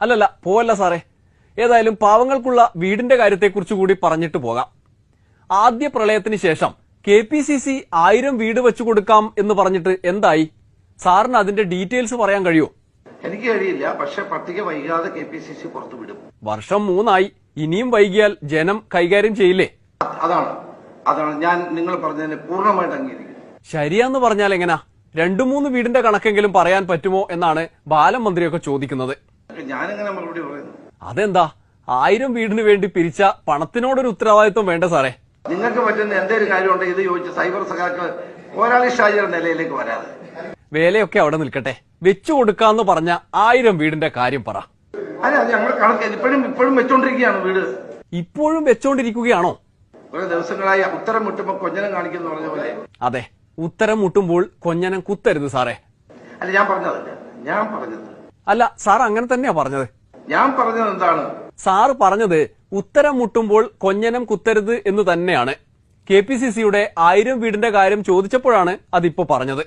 അല്ലല്ല പോവല്ല സാറേ. ഏതായാലും പാവങ്ങൾക്കുള്ള വീടിന്റെ കാര്യത്തെക്കുറിച്ച് കൂടി പറഞ്ഞിട്ട് പോകാം. ആദ്യ പ്രളയത്തിന് ശേഷം KPCC 1000 വീട് വെച്ചു കൊടുക്കാം എന്ന് പറഞ്ഞിട്ട് എന്തായി? സാറിന് അതിന്റെ ഡീറ്റെയിൽസ് പറയാൻ കഴിയോ? എനിക്ക് കഴിയില്ല, പക്ഷെ പട്ടിക വൈകാതെ KPCC പുറത്തു വിടും. വർഷം 3 ഇനിയും വൈകിയാൽ ജനം കൈകാര്യം ചെയ്യില്ലേ? അതാണ് ഞാൻ നിങ്ങൾ പറഞ്ഞതിനെ പൂർണ്ണമായിട്ട് അംഗീകരിക്കുന്നു. ശരിയാന്ന് പറഞ്ഞാൽ എങ്ങനാ? 2-3 വീടിന്റെ കണക്കെങ്കിലും പറയാൻ പറ്റുമോ എന്നാണ് ബാലൻ മന്ത്രിയൊക്കെ ചോദിക്കുന്നത്. ഞാനെങ്ങനെ മറുപടി പറയുന്നു? അതെന്താ, 1000 വീടിന് വേണ്ടി പിരിച്ച പണത്തിനോടൊരു ഉത്തരവാദിത്വം വേണ്ട സാറേ? നിങ്ങൾക്ക് പറ്റുന്ന എന്തൊരു കാര്യമുണ്ട് ഇത് ചോദിച്ച് സൈബർ സഖാക്കൾ പോരാളി ഷാജിയുടെ നിലയിലേക്ക് വരാതെ. വേലയൊക്കെ അവിടെ നിൽക്കട്ടെ, വെച്ചു കൊടുക്കാന്ന് പറഞ്ഞ 1000 വീടിന്റെ കാര്യം പറ. അതെ, അത് ഞങ്ങൾ കണക്ക് ഇപ്പോഴും വെച്ചോണ്ടിരിക്കുകയാണ് വീട്. ഇപ്പോഴും വെച്ചോണ്ടിരിക്കുകയാണോ? കുറെ ദിവസങ്ങളായി ഉത്തരം മുട്ടുമ്പോ കൊഞ്ഞനം കാണിക്കുന്നു പറഞ്ഞ പോലെ. അതെ, ഉത്തരം മുട്ടുമ്പോൾ കൊഞ്ഞനം കുത്തരുത് സാറേ. അല്ല, ഞാൻ പറഞ്ഞത് അല്ല സാർ അങ്ങനെ തന്നെയാ പറഞ്ഞത്. ഞാൻ പറഞ്ഞത് എന്താണ്? സാറ് പറഞ്ഞത് ഉത്തരം മുട്ടുമ്പോൾ കൊഞ്ഞനം കുത്തരുത് എന്ന് തന്നെയാണ്. KPCCയുടെ 1000 വീടിന്റെ കാര്യം ചോദിച്ചപ്പോഴാണ് അതിപ്പോ പറഞ്ഞത്.